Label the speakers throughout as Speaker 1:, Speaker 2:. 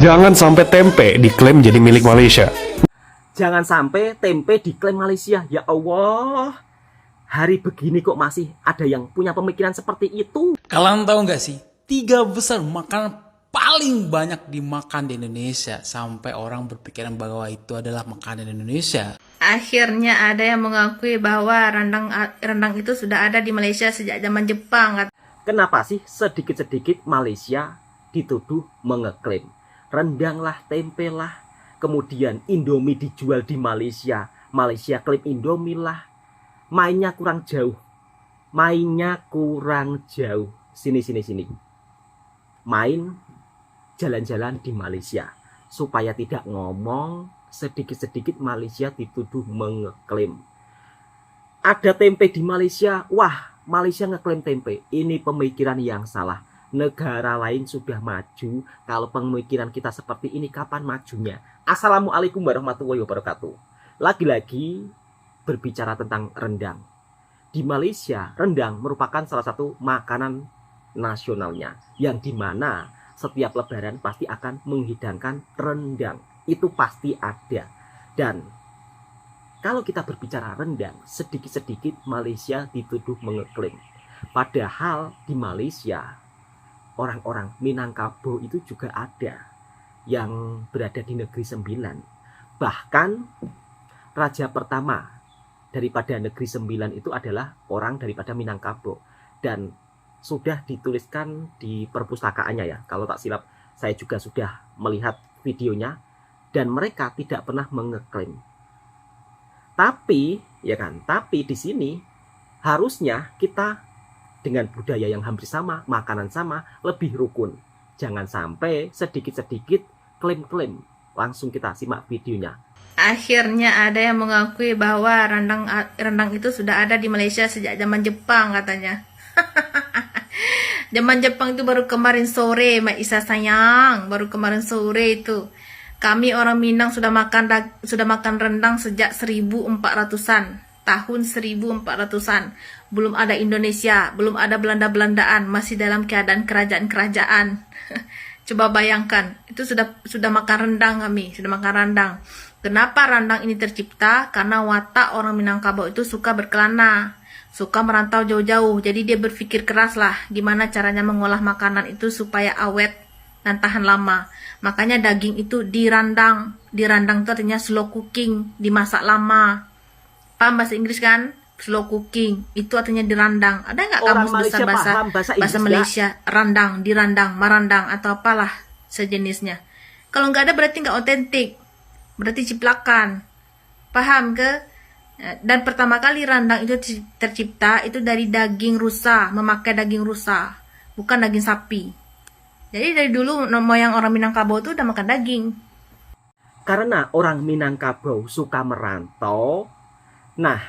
Speaker 1: Jangan sampai tempe diklaim jadi milik Malaysia.
Speaker 2: Jangan sampai tempe diklaim Malaysia. Ya Allah, hari begini kok masih ada yang punya pemikiran seperti itu.
Speaker 3: Kalian tahu nggak sih, 3 besar makanan paling banyak dimakan di Indonesia, sampai orang berpikiran bahwa itu adalah makanan Indonesia.
Speaker 4: Akhirnya ada yang mengakui bahwa rendang itu sudah ada di Malaysia sejak zaman Jepang.
Speaker 2: Kenapa sih sedikit-sedikit Malaysia dituduh mengeklaim rendang lah, tempe lah, kemudian Indomie dijual di Malaysia, Malaysia klaim Indomie lah. Mainnya kurang jauh. Sini. Main jalan-jalan di Malaysia supaya tidak ngomong sedikit-sedikit Malaysia dituduh mengeklaim. Ada tempe di Malaysia, wah Malaysia ngeklaim tempe. Ini pemikiran yang salah. Negara lain sudah maju. Kalau pemikiran kita seperti ini, kapan majunya? Assalamualaikum warahmatullahi wabarakatuh. Lagi-lagi berbicara tentang rendang. Di Malaysia, rendang merupakan salah satu makanan nasionalnya, yang dimana setiap lebaran pasti akan menghidangkan rendang. Itu pasti ada. Dan kalau kita berbicara rendang, sedikit-sedikit Malaysia dituduh mengeklaim. Padahal di Malaysia, orang-orang Minangkabau itu juga ada yang berada di Negeri Sembilan. Bahkan raja pertama daripada Negeri Sembilan itu adalah orang daripada Minangkabau. Dan sudah dituliskan di perpustakaannya ya. Kalau tak silap, saya juga sudah melihat videonya. Dan mereka tidak pernah mengeklaim. Tapi di sini harusnya kita dengan budaya yang hampir sama, makanan sama, lebih rukun. Jangan sampai sedikit-sedikit klaim-klaim. Langsung kita simak videonya.
Speaker 4: Akhirnya ada yang mengakui bahwa rendang itu sudah ada di Malaysia sejak zaman Jepang katanya. Zaman Jepang itu baru kemarin sore, Mbak Isa sayang, baru kemarin sore itu. Kami orang Minang sudah makan rendang sejak 1400-an. Tahun 1400-an. Belum ada Indonesia, belum ada Belanda-Belandaan, masih dalam keadaan kerajaan-kerajaan. Coba bayangkan, itu sudah makan rendang kami, sudah makan rendang. Kenapa rendang ini tercipta? Karena watak orang Minangkabau itu suka berkelana, suka merantau jauh-jauh. Jadi dia berpikir keras lah gimana caranya mengolah makanan itu supaya awet dan tahan lama. Makanya daging itu dirandang. Dirandang itu artinya slow cooking, dimasak lama. Paham bahasa Inggris kan? Slow cooking itu artinya dirandang. Ada nggak kamus besar bahasa Malaysia? Randang, dirandang, marandang atau apalah sejenisnya. Kalau nggak ada berarti nggak otentik, berarti ciplakan. Paham ke? Dan pertama kali rendang itu tercipta itu dari daging rusa, memakai daging rusa, bukan daging sapi. Jadi dari dulu moyang orang Minangkabau itu udah makan daging.
Speaker 2: Karena orang Minangkabau suka merantau. Nah,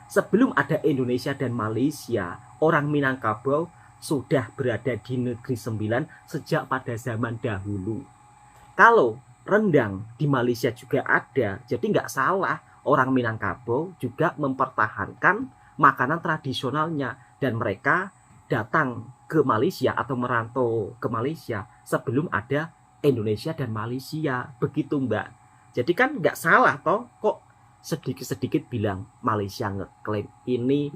Speaker 2: sebelum ada Indonesia dan Malaysia, orang Minangkabau sudah berada di Negeri Sembilan sejak pada zaman dahulu. Kalau rendang di Malaysia juga ada, jadi nggak salah orang Minangkabau juga mempertahankan makanan tradisionalnya. Dan mereka datang ke Malaysia atau merantau ke Malaysia sebelum ada Indonesia dan Malaysia. Begitu Mbak. Jadi kan nggak salah toh, kok sedikit-sedikit bilang Malaysia ngeklaim. Ini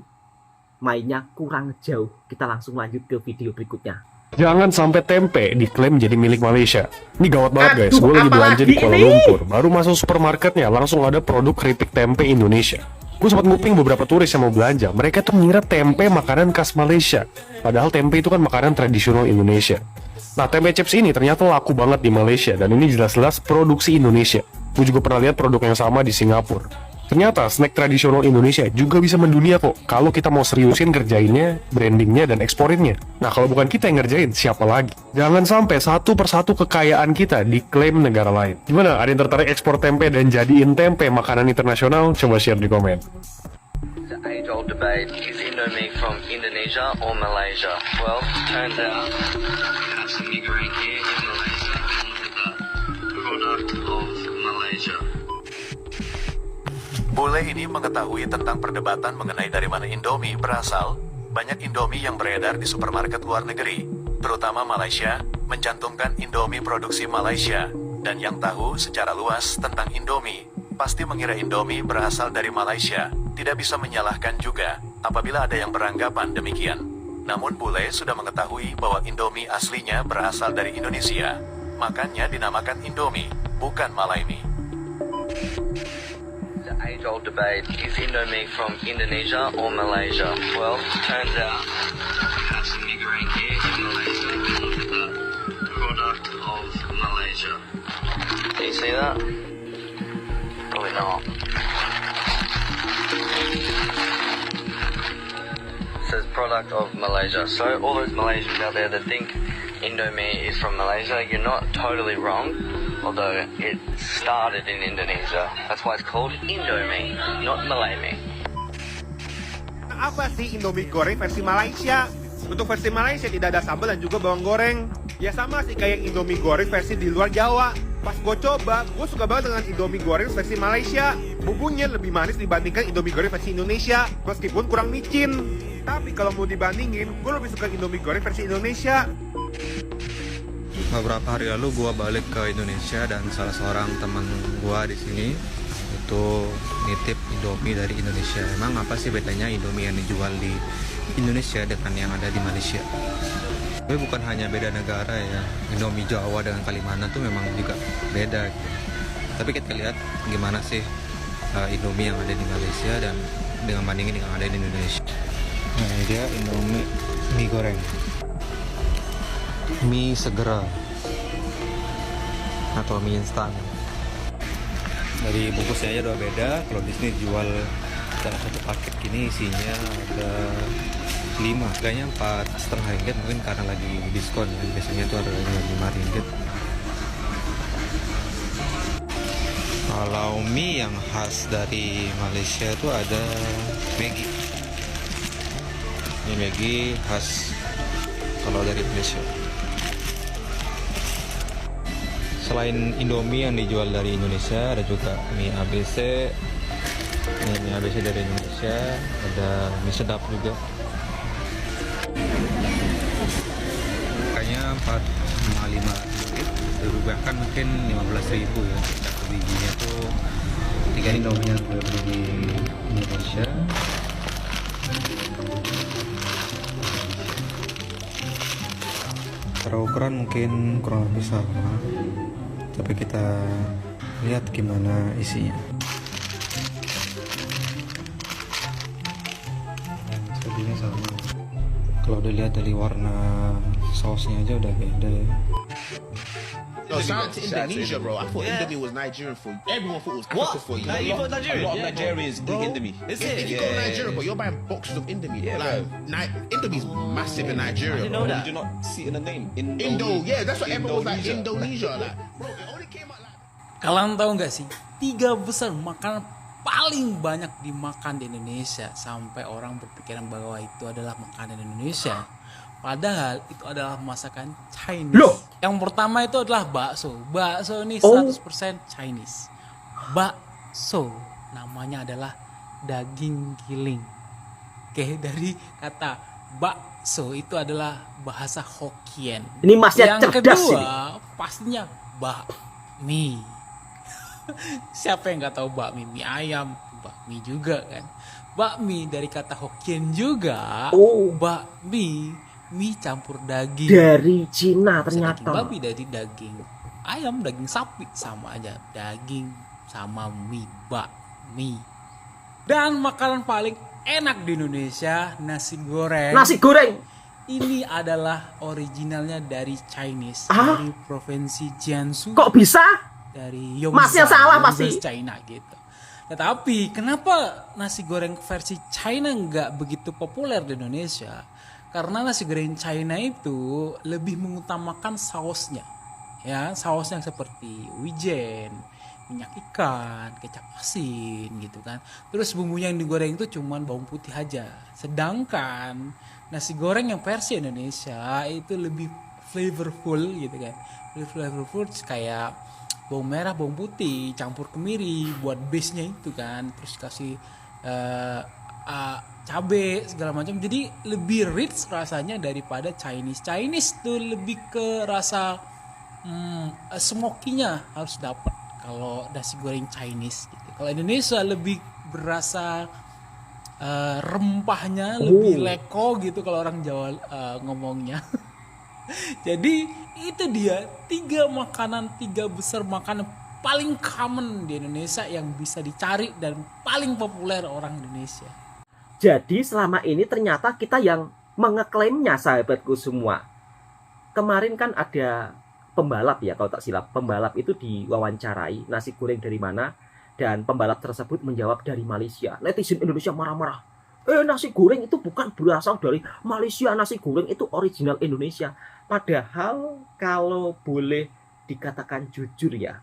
Speaker 2: mainnya kurang jauh. Kita langsung lanjut ke video berikutnya.
Speaker 1: Jangan sampai tempe diklaim jadi milik Malaysia. Ini gawat banget guys, gue lagi
Speaker 2: apalagi
Speaker 1: belanja di Kuala
Speaker 2: ini?
Speaker 1: Lumpur. Baru masuk supermarketnya, langsung ada produk keripik tempe Indonesia. Gue sempat nguping beberapa turis yang mau belanja. Mereka tuh mengira tempe makanan khas Malaysia. Padahal tempe itu kan makanan tradisional Indonesia. Nah, tempe chips ini ternyata laku banget di Malaysia. Dan ini jelas-jelas produksi Indonesia. Gue juga pernah lihat produk yang sama di Singapura. Ternyata snack tradisional Indonesia juga bisa mendunia kok. Kalau kita mau seriusin kerjainnya, brandingnya, dan eksporinnya. Nah, kalau bukan kita yang ngerjain, siapa lagi? Jangan sampai satu persatu kekayaan kita diklaim negara lain. Gimana? Ada yang tertarik ekspor tempe dan jadiin tempe makanan internasional? Coba share di komen.
Speaker 5: The age-old debate, is Indomie from Indonesia or Malaysia? Well, turns out we have some mie goreng here in Malaysia, and look at that, product of Malaysia.
Speaker 6: Bule ini mengetahui tentang perdebatan mengenai dari mana Indomie berasal. Banyak Indomie yang beredar di supermarket luar negeri, terutama Malaysia, mencantumkan Indomie produksi Malaysia. Dan yang tahu secara luas tentang Indomie, pasti mengira Indomie berasal dari Malaysia. Tidak bisa menyalahkan juga apabila ada yang beranggapan demikian. Namun bule sudah mengetahui bahwa Indomie aslinya berasal dari Indonesia. Makanya dinamakan Indomie, bukan Malaimi.
Speaker 5: The age-old debate, is Indomie from Indonesia or Malaysia? Well, turns out we have some mee goreng here in Malaysia. Look at that, product of Malaysia. Can you see that? Probably not. Says product of Malaysia. So all those Malaysians out there that think Indomie is from Malaysia, you're not totally wrong. Although it started in Indonesia. That's why it's called Indomie, not Malaimi.
Speaker 7: Apa sih Indomie goreng versi Malaysia? Untuk versi Malaysia tidak ada sambal dan juga bawang goreng. Ya sama sih kayak Indomie goreng versi di luar Jawa. Pas gue coba, gue suka banget dengan Indomie goreng versi Malaysia. Bumbunya lebih manis dibandingkan Indomie goreng versi Indonesia, meskipun kurang micin. Tapi kalau mau dibandingin, gue lebih suka Indomie goreng versi Indonesia.
Speaker 8: Beberapa hari lalu gue balik ke Indonesia dan salah seorang teman gue di sini itu nitip Indomie dari Indonesia. Emang apa sih bedanya Indomie yang dijual di Indonesia dengan yang ada di Malaysia? Tapi bukan hanya beda negara ya, Indomie Jawa dengan Kalimantan tuh memang juga beda gitu. Tapi kita lihat gimana sih Indomie yang ada di Malaysia dan dengan bandingin yang ada di Indonesia. Nah ini dia Indomie mie goreng, mie segera atau mie instan. Dari bungkusnya aja udah beda. Kalau di sini jual dalam satu paket gini isinya ada 5, harganya 4,5 ringgit, mungkin karena lagi diskon ya. Biasanya itu harganya 5 ringgit. Kalau mie yang khas dari Malaysia itu ada Maggi. Ini Maggi khas kalau dari Malaysia. Selain Indomie yang dijual dari Indonesia, ada juga mie ABC. Ini mie ABC dari Indonesia, ada mie sedap juga. Harganya 4,5 ringgit, dirubahkan mungkin 15.000 ya. Satu bijinya tuh 3 Indomie yang beli di Indonesia. Secara ukuran mungkin kurang lebih sama, tapi kita lihat gimana isinya. Sepertinya sama. Kalau dilihat dari warna sausnya aja udah beda ya.
Speaker 9: No, shout out to Indonesia, bro. I thought Indomie was Nigerian food. Everyone thought it was Africa for you.
Speaker 10: You thought Nigerian?
Speaker 9: A lot of Nigerians do Indomie.
Speaker 10: Is
Speaker 9: Yeah,
Speaker 10: it?
Speaker 9: if you go to Nigeria, bro, you're buying boxes of Indomie. Indomie's massive in Nigeria.
Speaker 10: I didn't know
Speaker 9: bro.
Speaker 10: that.
Speaker 11: Do not see in the name.
Speaker 9: Yeah, that's what everyone was like.
Speaker 11: Indonesia.
Speaker 9: Indonesia, like, bro, it only came out like.
Speaker 3: Kalian tahu nggak sih 3 besar makanan paling banyak dimakan di Indonesia sampai orang berpikiran bahwa itu adalah makanan Indonesia, padahal itu adalah masakan Chinese.
Speaker 2: Loh?
Speaker 3: Yang pertama itu adalah bakso. Bakso ini 100% Chinese. Bakso namanya adalah daging giling. Oke, dari kata bakso itu adalah bahasa Hokkien.
Speaker 2: Ini masnya
Speaker 3: Yang
Speaker 2: cerdas
Speaker 3: kedua,
Speaker 2: ini.
Speaker 3: pastinya bakmi. Siapa yang nggak tahu bakmi? Mie ayam, bakmi juga kan. Bakmi dari kata Hokkien juga. Bakmi, mie campur daging.
Speaker 2: Dari Cina
Speaker 3: Bisa
Speaker 2: ternyata.
Speaker 3: Daging babi dari daging ayam, daging sapi sama aja. Daging sama mie, bakmi. Dan makanan paling enak di Indonesia, nasi goreng.
Speaker 2: Nasi goreng.
Speaker 3: Ini adalah originalnya dari Chinese, dari provinsi Jiangsu.
Speaker 2: Kok bisa?
Speaker 3: Dari Yongzhou,
Speaker 2: Masnya salah
Speaker 3: Yongzhou,
Speaker 2: pasti.
Speaker 3: China gitu. Tetapi kenapa nasi goreng versi China nggak begitu populer di Indonesia? Karena nasi goreng China itu lebih mengutamakan sausnya, ya sausnya seperti wijen, minyak ikan, kecap asin gitu kan. Terus bumbunya yang digoreng itu cuman bawang putih aja. Sedangkan nasi goreng yang versi Indonesia itu lebih flavorful gitu kan. Lebih flavorful kayak bawang merah, bawang putih, campur kemiri buat base-nya itu kan. Terus kasih cabe segala macam. Jadi lebih rich rasanya daripada Chinese. Chinese tuh lebih ke rasa smokinya harus dapat kalau nasi goreng Chinese gitu. Kalau Indonesia lebih berasa rempahnya lebih leko gitu kalau orang Jawa ngomongnya. Jadi itu dia 3 besar makanan paling common di Indonesia yang bisa dicari dan paling populer orang Indonesia.
Speaker 2: Jadi selama ini ternyata kita yang mengeklaimnya, sahabatku semua. Kemarin kan ada pembalap ya, kalau tak silap. Pembalap itu diwawancarai nasi goreng dari mana, dan pembalap tersebut menjawab dari Malaysia. Netizen Indonesia marah-marah. Nasi goreng itu bukan berasal dari Malaysia, nasi goreng itu original Indonesia. Padahal kalau boleh dikatakan jujur ya,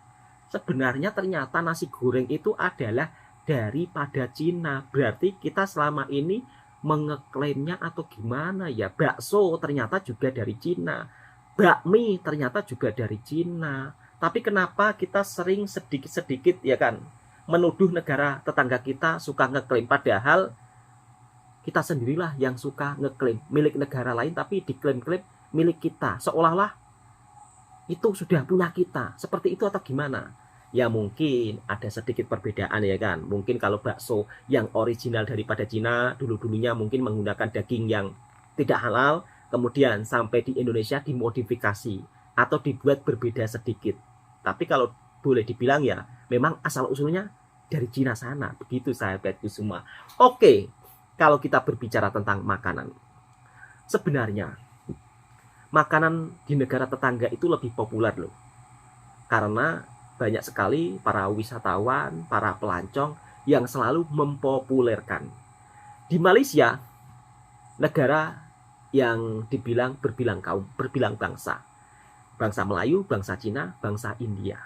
Speaker 2: sebenarnya ternyata nasi goreng itu adalah daripada Cina. Berarti kita selama ini mengeklaimnya atau gimana ya. Bakso ternyata juga dari Cina, bakmi ternyata juga dari Cina. Tapi kenapa kita sering sedikit-sedikit ya kan menuduh negara tetangga kita suka ngeklaim, padahal kita sendirilah yang suka ngeklaim milik negara lain tapi diklaim-klaim milik kita, seolah-olah itu sudah punya kita. Seperti itu atau gimana? Ya mungkin ada sedikit perbedaan ya kan. Mungkin kalau bakso yang original daripada Cina, dulu-dulunya mungkin menggunakan daging yang tidak halal, kemudian sampai di Indonesia dimodifikasi atau dibuat berbeda sedikit. Tapi kalau boleh dibilang ya memang asal usulnya dari Cina sana. Begitu sahabatku semua. Oke, kalau kita berbicara tentang makanan, sebenarnya makanan di negara tetangga itu lebih populer loh. Karena banyak sekali para wisatawan, para pelancong yang selalu mempopulerkan. Di Malaysia, negara yang dibilang berbilang kaum, berbilang bangsa. Bangsa Melayu, bangsa Cina, bangsa India.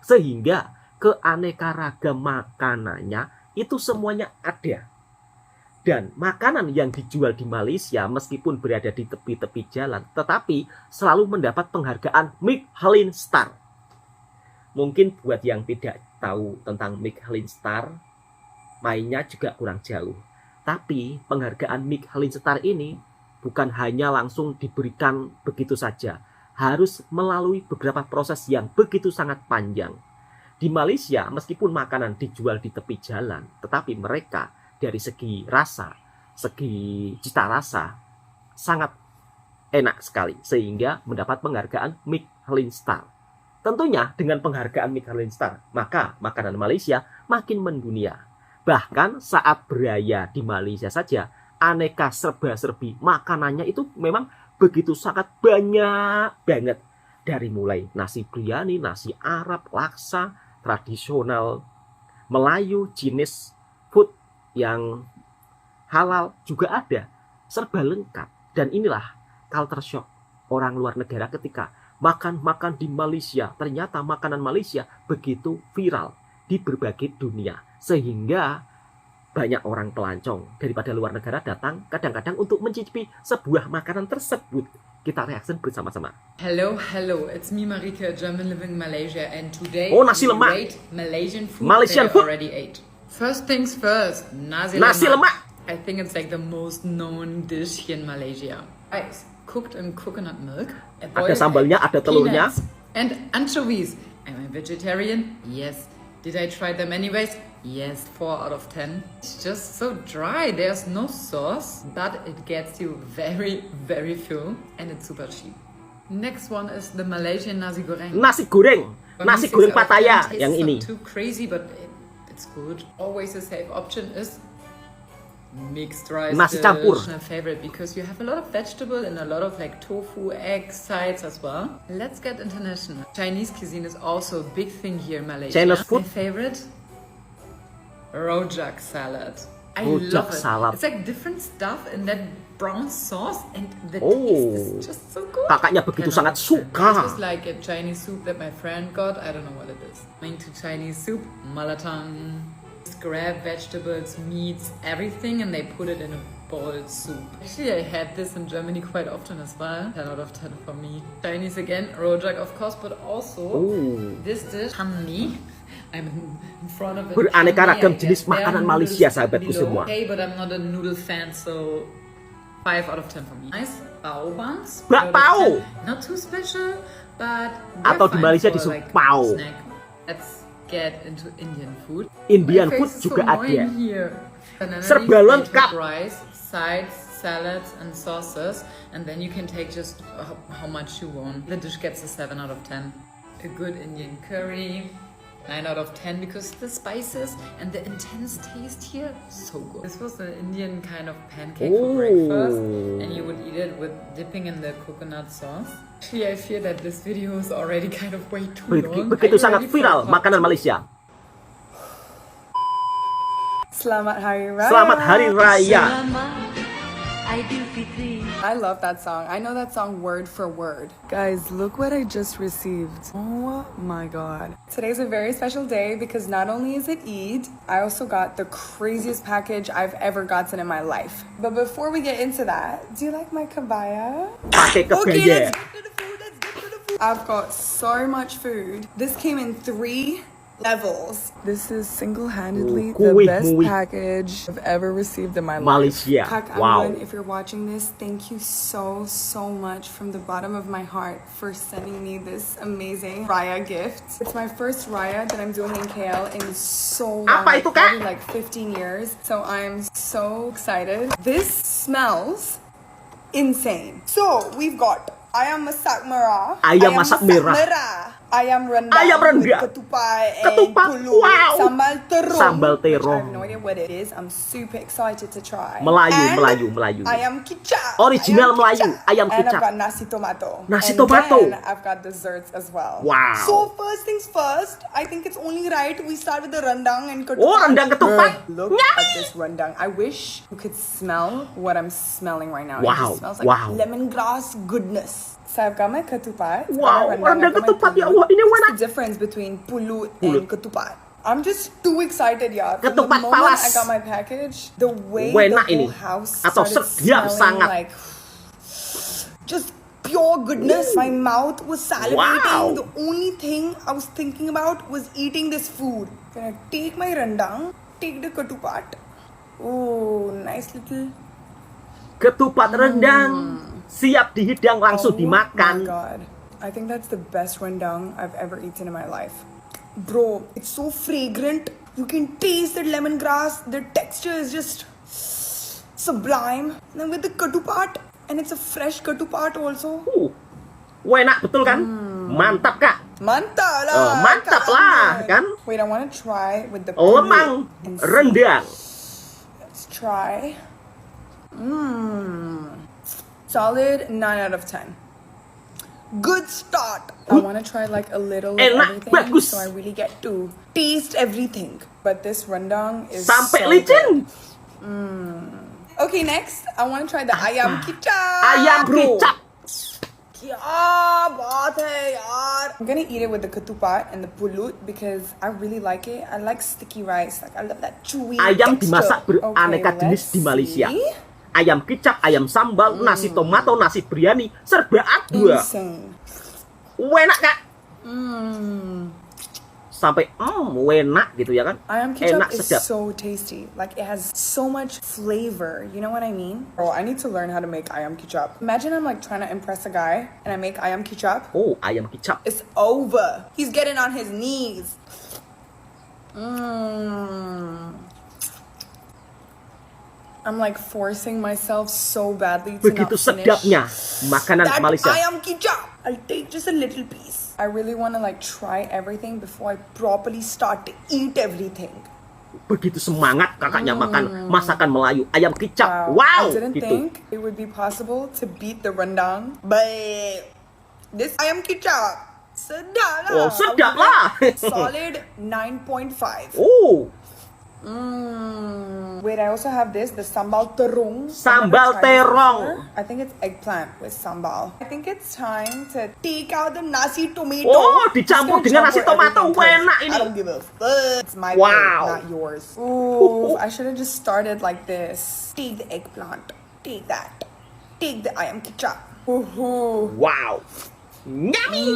Speaker 2: Sehingga keanekaragam makanannya itu semuanya ada. Dan makanan yang dijual di Malaysia meskipun berada di tepi-tepi jalan, tetapi selalu mendapat penghargaan Michelin Star. Mungkin buat yang tidak tahu tentang Michelin Star, mainnya juga kurang jauh. Tapi penghargaan Michelin Star ini bukan hanya langsung diberikan begitu saja. Harus melalui beberapa proses yang begitu sangat panjang. Di Malaysia, meskipun makanan dijual di tepi jalan, tetapi mereka dari segi rasa, segi cita rasa, sangat enak sekali. Sehingga mendapat penghargaan Michelin Star. Tentunya dengan penghargaan Michelin Star, maka makanan Malaysia makin mendunia. Bahkan saat beraya di Malaysia saja, aneka serba-serbi makanannya itu memang begitu sangat banyak banget. Dari mulai nasi biryani, nasi Arab, laksa, tradisional Melayu, jenis food yang halal juga ada. Serba lengkap. Dan inilah culture shock orang luar negara ketika makan-makan di Malaysia. Ternyata makanan Malaysia begitu viral di berbagai dunia. Sehingga banyak orang pelancong daripada luar negara datang kadang-kadang untuk mencicipi sebuah makanan tersebut. Kita reaksi bersama-sama.
Speaker 10: Hello, it's me Marika, German living in Malaysia, and today
Speaker 2: nasi
Speaker 10: we
Speaker 2: lemak.
Speaker 10: rate Malaysian food
Speaker 2: Malaysian
Speaker 10: that I
Speaker 2: food.
Speaker 10: already ate. First things first, nasi
Speaker 2: lemak.
Speaker 10: I think it's like the most known dish here in Malaysia. Rice cooked in coconut milk.
Speaker 2: Ada sambalnya, ada telurnya.
Speaker 10: And anchovies. Am I vegetarian? Yes. Did I try them anyways? Yes, 4 out of 10. It's just so dry. There's no sauce, but it gets you very, very full, and it's super cheap. Next one is the Malaysian nasi goreng.
Speaker 2: Nasi goreng, nasi goreng Pattaya yang ini.
Speaker 10: Too crazy, but it's good. Always a safe option is mixed rice
Speaker 2: Nasi
Speaker 10: dish.
Speaker 2: campur.
Speaker 10: My favorite because you have a lot of vegetable and a lot of like tofu, egg sides as well. Let's get international. Chinese cuisine is also a big thing here in Malaysia.
Speaker 2: Chinese food.
Speaker 10: My favorite, rojak salad. I
Speaker 2: Rojak
Speaker 10: love it.
Speaker 2: salad.
Speaker 10: It's like different stuff in that brown sauce, and the
Speaker 2: Oh.
Speaker 10: taste is just so good.
Speaker 2: Kakaknya begitu
Speaker 10: 10
Speaker 2: sangat
Speaker 10: out of 10.
Speaker 2: suka.
Speaker 10: This was like a Chinese soup that my friend got. I don't know what it is. Into Chinese soup, malatang. Grab vegetables, meats, everything, and they put it in a boiled soup. Actually, I had this in Germany quite often as well. 10 out of 10 for me. Chinese again, rojak of course, but also this dish, hanmi. I'm in front of it.
Speaker 2: Beraneka ragam
Speaker 10: Hanmi, I
Speaker 2: jenis
Speaker 10: guess. There are
Speaker 2: makanan
Speaker 10: noodles
Speaker 2: Malaysia, sahabatku
Speaker 10: below.
Speaker 2: semua.
Speaker 10: Okay, but I'm not a noodle fan, so 5 out of 10 for me. Nice bao buns.
Speaker 2: Bakpao.
Speaker 10: 4 out of 10. Not too special, But
Speaker 2: Atau di Malaysia disebut pao.
Speaker 10: Let's get into Indian food.
Speaker 2: Indian
Speaker 10: My
Speaker 2: food
Speaker 10: face is
Speaker 2: juga
Speaker 10: so
Speaker 2: ada.
Speaker 10: annoying here. Banana
Speaker 2: Serba
Speaker 10: leaf,
Speaker 2: lengkap.
Speaker 10: beetroot rice, sides, salads, and sauces, and then you can take just how much you want. The dish gets a 7 out of 10. A good Indian curry, 9 out of 10 because the spices and the intense taste here, so good. This was an Indian kind of pancake for breakfast, and you would eat it with dipping in the coconut sauce. Actually, I fear that this video is already kind of way too long.
Speaker 2: Begitu sangat viral makanan Malaysia.
Speaker 11: Selamat Hari Raya.
Speaker 2: Selamat Hari Raya.
Speaker 11: I love that song. I know that song word for word. Guys, look what I just received. Oh my god. Today's a very special day because not only is it Eid, I also got the craziest package I've ever gotten in my life. But before we get into that, do you like my kabaya?
Speaker 2: Pakai
Speaker 11: Okay,
Speaker 2: kebaya.
Speaker 11: let's get to the food. Let's get to the food. I've got so much food. This came in 3 levels. This is single-handedly the best package I've ever received in my life.
Speaker 2: Malaysia.
Speaker 11: Kak
Speaker 2: Wow.
Speaker 11: Anggun, if you're watching this, thank you so much from the bottom of my heart for sending me this amazing Raya gift. It's my first Raya that I'm doing in KL in so long,
Speaker 2: Apa itu, Kak?
Speaker 11: probably like 15 years. So I'm so excited. This smells insane. So we've got ayam masak merah,
Speaker 2: Ayam masak merah.
Speaker 11: ayam rendang,
Speaker 2: Ayam rendang.
Speaker 11: with ketupat,
Speaker 2: Ketupat,
Speaker 11: and pulut,
Speaker 2: wow.
Speaker 11: sambal terung.
Speaker 2: Sambal
Speaker 11: which I
Speaker 2: terung.
Speaker 11: have no idea what it is. I'm super excited to try.
Speaker 2: Melayu,
Speaker 11: And
Speaker 2: Melayu.
Speaker 11: Ayam kicap.
Speaker 2: Original Melayu, ayam
Speaker 11: And
Speaker 2: kicap.
Speaker 11: I've got nasi tomato.
Speaker 2: Nasi
Speaker 11: And
Speaker 2: tomato.
Speaker 11: then I've got desserts as well.
Speaker 2: Wow.
Speaker 11: So first things first, I think it's only right we start with the rendang and ketupat.
Speaker 2: Oh, rendang ketupat.
Speaker 11: Look at this rendang. I wish you could smell what I'm smelling right now. It
Speaker 2: Wow,
Speaker 11: just smells like
Speaker 2: wow.
Speaker 11: lemongrass goodness. So I've got my ketupat.
Speaker 2: Wow,
Speaker 11: I've got
Speaker 2: rendang
Speaker 11: my
Speaker 2: ketupat, ya
Speaker 11: pulut.
Speaker 2: Allah, ini
Speaker 11: What's
Speaker 2: enak.
Speaker 11: the difference between pulut and ketupat? I'm just too excited, yeah. From
Speaker 2: Ketupat
Speaker 11: the moment
Speaker 2: palas.
Speaker 11: I got my package, the way
Speaker 2: Enak
Speaker 11: the
Speaker 2: ini.
Speaker 11: whole house
Speaker 2: Atau
Speaker 11: started
Speaker 2: sedap
Speaker 11: smelling
Speaker 2: sangat.
Speaker 11: like just pure goodness. My mouth was salivating.
Speaker 2: Wow.
Speaker 11: The only thing I was thinking about was eating this food. Gonna take my rendang, take the ketupat. Oh, nice little.
Speaker 2: Ketupat rendang. Siap dihidang langsung
Speaker 11: Oh
Speaker 2: dimakan.
Speaker 11: my god. I think that's the best rendang I've ever eaten in my life. Bro, it's so fragrant. You can taste the lemongrass. The texture is just sublime. And then with the ketupat, and it's a fresh ketupat also.
Speaker 2: Enak betul kan? Mantap, Kak.
Speaker 11: Mantap lah.
Speaker 2: Mantap
Speaker 11: Kak
Speaker 2: lah,
Speaker 11: Anggun.
Speaker 2: kan?
Speaker 11: Wait, I want to try with the
Speaker 2: Lemang
Speaker 11: pulut and
Speaker 2: rendang.
Speaker 11: Let's try. Solid 9 out of 10. Good start. I want to try like a little of
Speaker 2: Enak,
Speaker 11: everything,
Speaker 2: bagus.
Speaker 11: so I really get to taste everything. But this rendang is
Speaker 2: Sampai
Speaker 11: so
Speaker 2: licin.
Speaker 11: good. Okay, next I want to try the ayam kicap.
Speaker 2: Ayam
Speaker 11: bro.
Speaker 2: kicap.
Speaker 11: Kya baat hai yaar. I'm gonna eat it with the ketupat and the pulut because I really like it. I like sticky rice. Like I love that chewy
Speaker 2: Ayam
Speaker 11: texture.
Speaker 2: dimasak beraneka
Speaker 11: Okay,
Speaker 2: jenis
Speaker 11: let's
Speaker 2: di Malaysia.
Speaker 11: see.
Speaker 2: Ayam kicap, ayam sambal, nasi tomato, nasi biryani, serba ada.
Speaker 11: Insane.
Speaker 2: Enak, Kak. Sampai enak gitu ya kan?
Speaker 11: Ayam kicap
Speaker 2: Enak
Speaker 11: is
Speaker 2: sedap.
Speaker 11: so tasty. Like it has so much flavor. You know what I mean? Bro, I need to learn how to make ayam kicap. Imagine I'm like trying to impress a guy and I make ayam kicap.
Speaker 2: Oh, ayam kicap.
Speaker 11: It's over. He's getting on his knees. I'm like forcing myself so badly to
Speaker 2: Begitu
Speaker 11: not finish
Speaker 2: sedapnya makanan
Speaker 11: that
Speaker 2: Malaysia.
Speaker 11: ayam kicap. I'll take just a little piece. I really want to like try everything before I properly start to eat everything.
Speaker 2: Begitu semangat kakaknya makan masakan Melayu, ayam kicap.
Speaker 11: I
Speaker 2: Wow,
Speaker 11: didn't
Speaker 2: gitu.
Speaker 11: think it would be possible to beat the rendang, but this ayam kicap, sedap
Speaker 2: Oh,
Speaker 11: lah.
Speaker 2: sedap
Speaker 11: I would
Speaker 2: lah.
Speaker 11: rate Solid 9.5.
Speaker 2: Oh,
Speaker 11: Wait, I also have this, the sambal terung.
Speaker 2: Sambal
Speaker 11: I've never tried this
Speaker 2: terung.
Speaker 11: before. I think it's eggplant with sambal. I think it's time to take out the nasi tomato.
Speaker 2: Oh,
Speaker 11: Just
Speaker 2: dicampur
Speaker 11: gonna
Speaker 2: dengan nasi
Speaker 11: campur
Speaker 2: tomato.
Speaker 11: everything,
Speaker 2: Enak
Speaker 11: 'cause
Speaker 2: ini.
Speaker 11: I don't give a fuck. It's my
Speaker 2: Wow.
Speaker 11: plate, not yours. Ooh, I should have just started like this. Take the eggplant. Take that. Take the ayam kicap. Ooh.
Speaker 2: Wow. Yummy.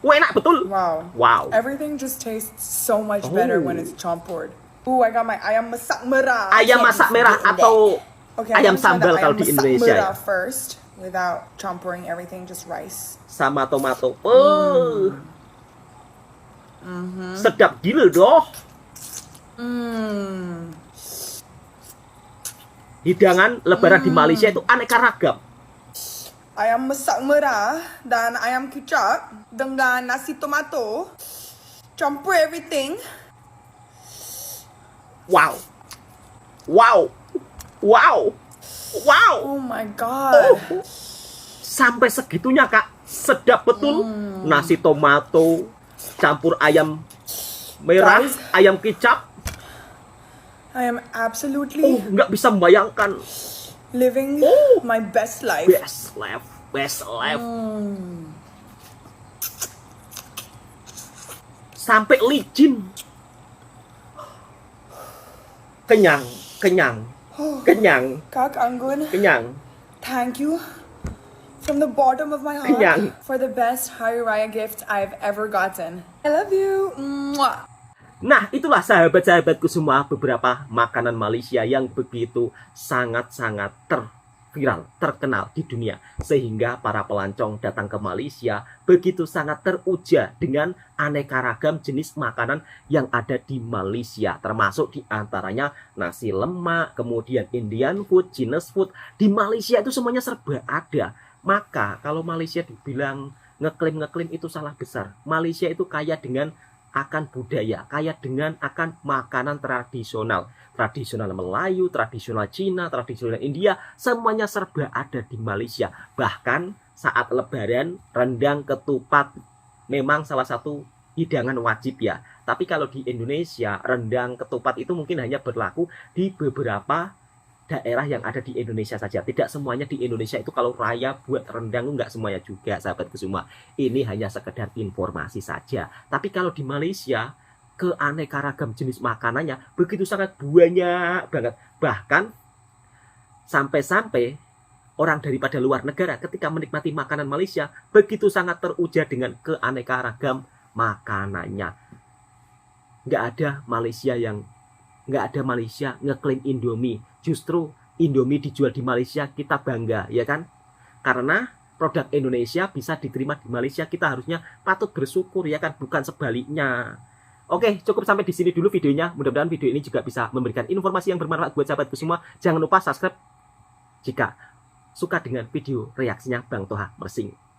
Speaker 2: Enak betul.
Speaker 11: Wow.
Speaker 2: Wow.
Speaker 11: Everything just tastes so much better when it's champured. Ooh, I got my ayam masak merah.
Speaker 2: Ayam
Speaker 11: Can't
Speaker 2: masak
Speaker 11: be
Speaker 2: merah
Speaker 11: forgetting
Speaker 2: atau
Speaker 11: that. Okay, I'm
Speaker 2: ayam
Speaker 11: gonna try the
Speaker 2: sambal
Speaker 11: ayam
Speaker 2: kalau di
Speaker 11: masak
Speaker 2: Indonesia.
Speaker 11: merah first without campuring everything, just rice.
Speaker 2: Sama tomato. Sedap gila doh. Hidangan lebaran di Malaysia itu aneka ragam.
Speaker 11: Ayam masak merah dan ayam kicap dengan nasi tomato. Campur everything.
Speaker 2: Wow. Wow. Wow. Wow.
Speaker 11: Oh my god.
Speaker 2: Sampai segitunya, Kak. Sedap betul. Nasi tomato campur ayam merah,
Speaker 11: Guys.
Speaker 2: ayam kicap.
Speaker 11: I am absolutely
Speaker 2: Nggak bisa membayangkan.
Speaker 11: living my best life.
Speaker 2: Best life. Best life. Sampai licin. Kenyang, kenyang, kenyang,
Speaker 11: Kak Anggun,
Speaker 2: kenyang.
Speaker 11: thank you from the bottom of my heart
Speaker 2: Kenyang.
Speaker 11: for the best Hari Raya gift I've ever gotten. I love you. Mwah.
Speaker 2: Nah, itulah sahabat-sahabatku semua beberapa makanan Malaysia yang begitu sangat-sangat viral, terkenal di dunia. Sehingga para pelancong datang ke Malaysia begitu sangat teruja dengan aneka ragam jenis makanan yang ada di Malaysia. Termasuk diantaranya nasi lemak, kemudian Indian food, Chinese food. Di Malaysia itu semuanya serba ada. Maka kalau Malaysia dibilang ngeklaim itu salah besar. Malaysia itu kaya dengan akan budaya, kaya dengan akan makanan tradisional. Tradisional Melayu, tradisional Cina, tradisional India, semuanya serba ada di Malaysia. Bahkan saat lebaran, rendang ketupat memang salah satu hidangan wajib ya. Tapi kalau di Indonesia, rendang ketupat itu mungkin hanya berlaku di beberapa daerah yang ada di Indonesia saja. Tidak semuanya di Indonesia itu kalau raya buat rendang, enggak semuanya juga sahabatku semua. Ini hanya sekedar informasi saja. Tapi kalau di Malaysia, keanekaragam jenis makanannya begitu sangat banyak banget. Bahkan sampai-sampai orang daripada luar negara ketika menikmati makanan Malaysia begitu sangat teruja dengan keanekaragam makanannya. Nggak ada Malaysia ngeklaim Indomie. Justru Indomie dijual di Malaysia, kita bangga, ya kan? Karena produk Indonesia bisa diterima di Malaysia, kita harusnya patut bersyukur, ya kan? Bukan sebaliknya. Oke, cukup sampai di sini dulu videonya. Mudah-mudahan video ini juga bisa memberikan informasi yang bermanfaat buat sahabatku semua. Jangan lupa subscribe jika suka dengan video reaksinya Bang Toha Mersing.